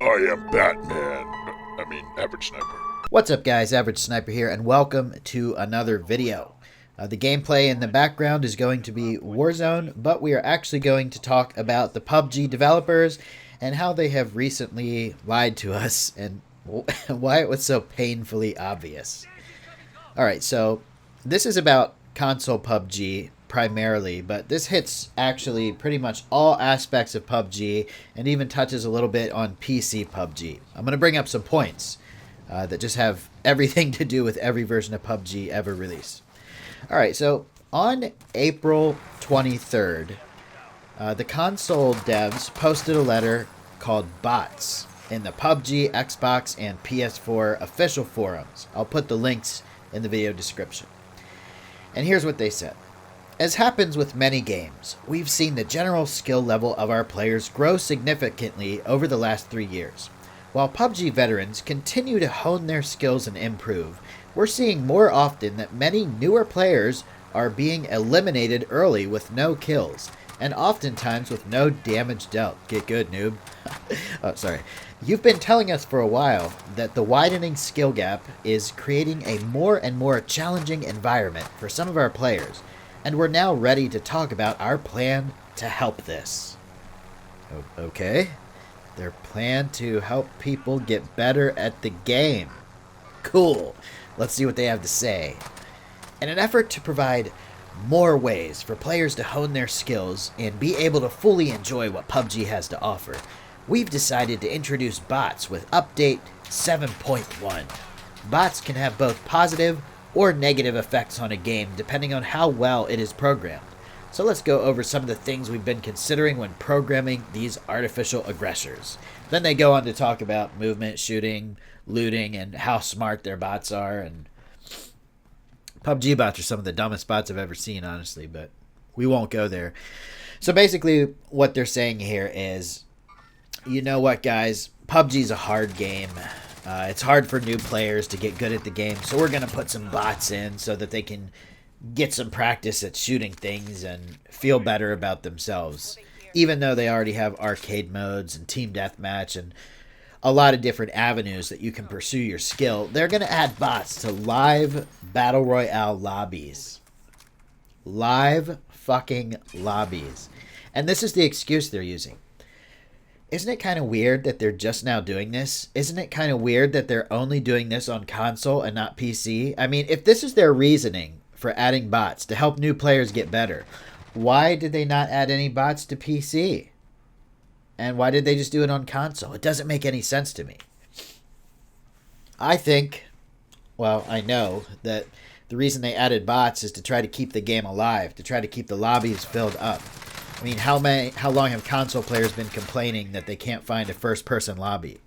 I am Batman. Average Sniper. What's up guys, Average Sniper here, and welcome to another video. The gameplay in the background is going to be Warzone, but we are actually going to talk about the PUBG developers and how they have recently lied to us and why it was so painfully obvious. Alright, so this is about console PUBG primarily, but this hits actually pretty much all aspects of PUBG and even touches a little bit on PC PUBG. I'm going to bring up some points that just have everything to do with every version of PUBG ever released. Alright, so on April 23rd, the console devs posted a letter called Bots in the PUBG, Xbox, and PS4 official forums. I'll put the links in the video description. And here's what they said. As happens with many games, we've seen the general skill level of our players grow significantly over the last 3 years. While PUBG veterans continue to hone their skills and improve, we're seeing more often that many newer players are being eliminated early with no kills, and oftentimes with no damage dealt. Get good, noob. Oh, sorry. You've been telling us for a while that the widening skill gap is creating a more and more challenging environment for some of our players, and we're now ready to talk about our plan to help this. Okay. Their plan to help people get better at the game. Cool. Let's see what they have to say. In an effort to provide more ways for players to hone their skills and be able to fully enjoy what PUBG has to offer, we've decided to introduce bots with Update 7.1. Bots can have both positive or negative effects on a game depending on how well it is programmed. So let's go over some of the things we've been considering when programming these artificial aggressors. Then they go on to talk about movement, shooting, looting, and how smart their bots are. And PUBG bots are some of the dumbest bots I've ever seen, honestly, but we won't go there. So basically what they're saying here is, you know what, guys? PUBG's a hard game. It's hard for new players to get good at the game, so we're going to put some bots in so that they can get some practice at shooting things and feel better about themselves. Even though they already have arcade modes and team deathmatch and a lot of different avenues that you can pursue your skill, they're going to add bots to live Battle Royale lobbies. Live fucking lobbies. And this is the excuse they're using. Isn't it kind of weird that they're just now doing this? Isn't it kind of weird that they're only doing this on console and not PC? I mean, if this is their reasoning for adding bots to help new players get better, why did they not add any bots to PC? And why did they just do it on console? It doesn't make any sense to me. I know that the reason they added bots is to try to keep the game alive, to try to keep the lobbies filled up. I mean, how long have console players been complaining that they can't find a first-person lobby?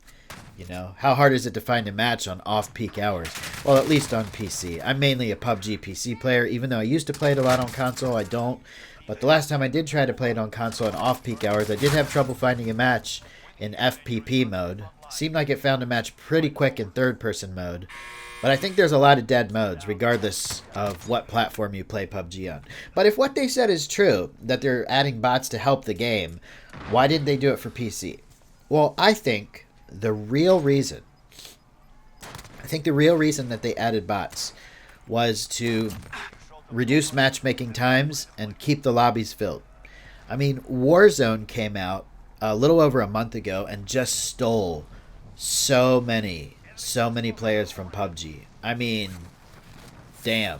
You know, how hard is it to find a match on off-peak hours? Well, at least on PC. I'm mainly a PUBG PC player, even though I used to play it a lot on console. I don't. But the last time I did try to play it on console in off-peak hours, I did have trouble finding a match in FPP mode. Seemed like it found a match pretty quick in third-person mode. But I think there's a lot of dead modes, regardless of what platform you play PUBG on. But if what they said is true, that they're adding bots to help the game, why didn't they do it for PC? Well, I think the real reason that they added bots was to reduce matchmaking times and keep the lobbies filled. I mean, Warzone came out a little over a month ago and just stole so many players from PUBG. I mean, damn.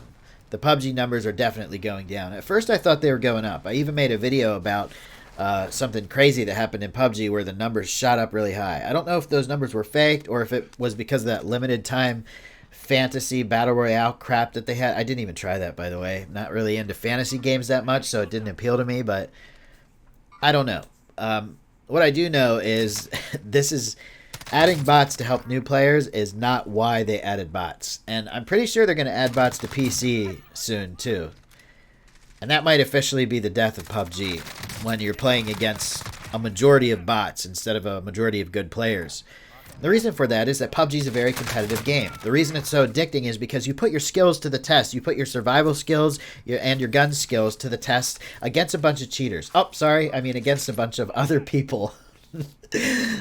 The PUBG numbers are definitely going down. At first I thought they were going up. I even made a video about something crazy that happened in PUBG where the numbers shot up really high. I don't know if those numbers were faked or if it was because of that limited time fantasy battle royale crap that they had. I didn't even try that, by the way. Not really into fantasy games that much, so it didn't appeal to me, but I don't know. What I do know is this is adding bots to help new players is not why they added bots. And I'm pretty sure they're going to add bots to PC soon, too. And that might officially be the death of PUBG when you're playing against a majority of bots instead of a majority of good players. The reason for that is that PUBG is a very competitive game. The reason it's so addicting is because you put your skills to the test. You put your survival skills and your gun skills to the test against a bunch of cheaters. Oh, sorry. I mean against a bunch of other people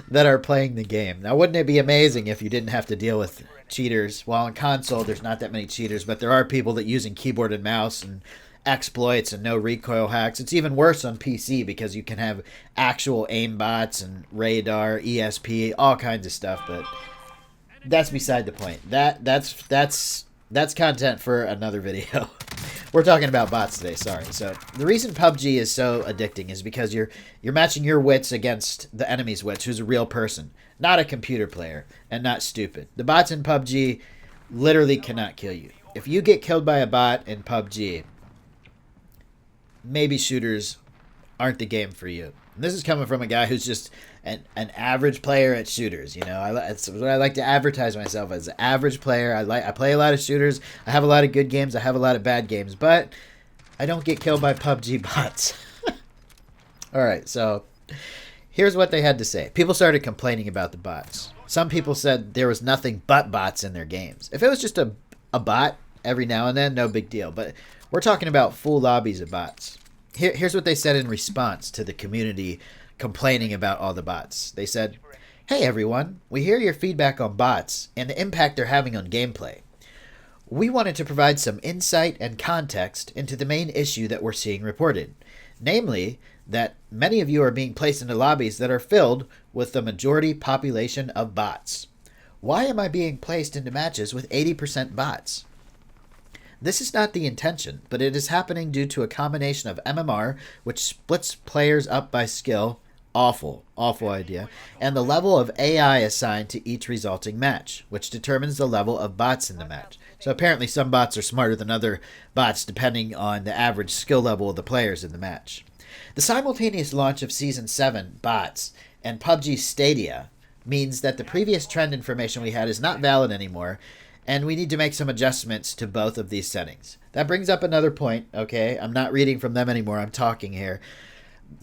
that are playing the game. Now, wouldn't it be amazing if you didn't have to deal with cheaters? Well, on console, there's not that many cheaters, but there are people that using keyboard and mouse and exploits and no recoil hacks. It's even worse on PC because you can have actual aimbots and radar, ESP, all kinds of stuff. But that's beside the point. That's content for another video. We're talking about bots today, sorry. So the reason PUBG is so addicting is because you're matching your wits against the enemy's wits, who's a real person, not a computer player, and not stupid. The bots in PUBG literally cannot kill you. If you get killed by a bot in PUBG, maybe shooters aren't the game for you. And this is coming from a guy who's just an average player at shooters. You know, it's what I like to advertise myself as, an average player. I play a lot of shooters. I have a lot of good games. I have a lot of bad games, but I don't get killed by PUBG bots. All right, so here's what they had to say. People started complaining about the bots. Some people said there was nothing but bots in their games. If it was just a bot every now and then, no big deal. But we're talking about full lobbies of bots. Here's what they said in response to the community complaining about all the bots. They said, "Hey everyone, we hear your feedback on bots and the impact they're having on gameplay. We wanted to provide some insight and context into the main issue that we're seeing reported, namely that many of you are being placed into lobbies that are filled with the majority population of bots. Why am I being placed into matches with 80% bots? This is not the intention, but it is happening due to a combination of MMR, which splits players up by skill, awful idea, and the level of AI assigned to each resulting match, which determines the level of bots in the match. So apparently some bots are smarter than other bots depending on the average skill level of the players in the match. The simultaneous launch of Season 7 bots and PUBG Stadia means that the previous trend information we had is not valid anymore, and we need to make some adjustments to both of these settings." That brings up another point, okay? I'm not reading from them anymore. I'm talking here.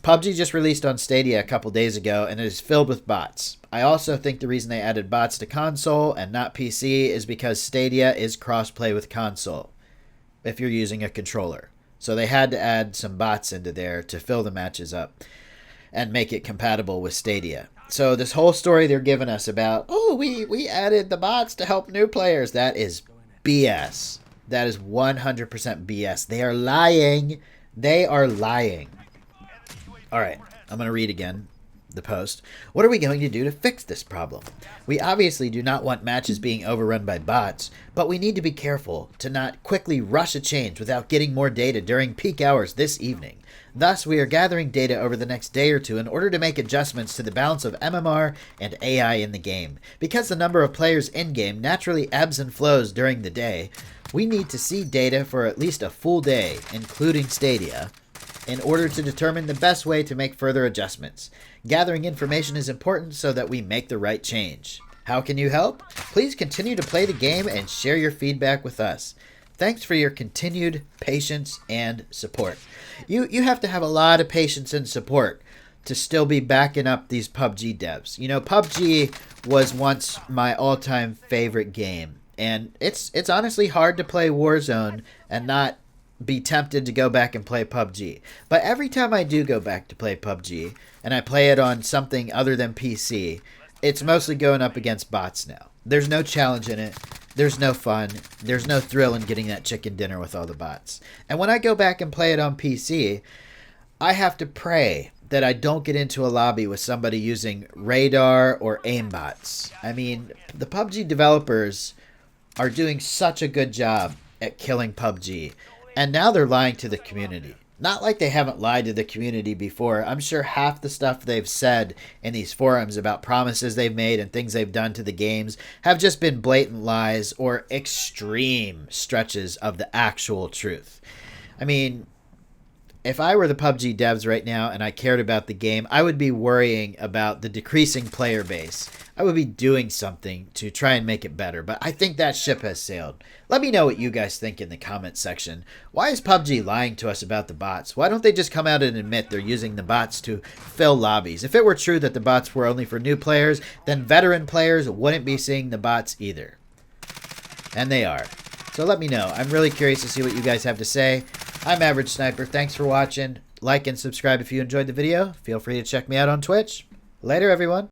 PUBG just released on Stadia a couple days ago, and it is filled with bots. I also think the reason they added bots to console and not PC is because Stadia is cross-play with console if you're using a controller. So they had to add some bots into there to fill the matches up and make it compatible with Stadia. So this whole story they're giving us about, oh, we added the bots to help new players, that is BS. That is 100% BS. They are lying. They are lying. All right, I'm going to read again the post. "What are we going to do to fix this problem? We obviously do not want matches being overrun by bots, but we need to be careful to not quickly rush a change without getting more data during peak hours this evening. Thus, we are gathering data over the next day or two in order to make adjustments to the balance of MMR and AI in the game. Because the number of players in-game naturally ebbs and flows during the day, we need to see data for at least a full day, including Stadia, in order to determine the best way to make further adjustments. Gathering information is important so that we make the right change. How can you help? Please continue to play the game and share your feedback with us. Thanks for your continued patience and support." You have to have a lot of patience and support to still be backing up these PUBG devs. You know, PUBG was once my all-time favorite game, and it's honestly hard to play Warzone and not be tempted to go back and play PUBG. But every time I do go back to play PUBG, and I play it on something other than PC, it's mostly going up against bots now. There's no challenge in it. There's no fun. There's no thrill in getting that chicken dinner with all the bots. And when I go back and play it on PC, I have to pray that I don't get into a lobby with somebody using radar or aimbots. I mean, the PUBG developers are doing such a good job at killing PUBG. And now they're lying to the community. Not like they haven't lied to the community before. I'm sure half the stuff they've said in these forums about promises they've made and things they've done to the games have just been blatant lies or extreme stretches of the actual truth. I mean, if I were the PUBG devs right now and I cared about the game, I would be worrying about the decreasing player base. I would be doing something to try and make it better, but I think that ship has sailed. Let me know what you guys think in the comment section. Why is PUBG lying to us about the bots? Why don't they just come out and admit they're using the bots to fill lobbies? If it were true that the bots were only for new players, then veteran players wouldn't be seeing the bots either. And they are. So let me know. I'm really curious to see what you guys have to say. I'm Average Sniper. Thanks for watching. Like and subscribe if you enjoyed the video. Feel free to check me out on Twitch. Later, everyone.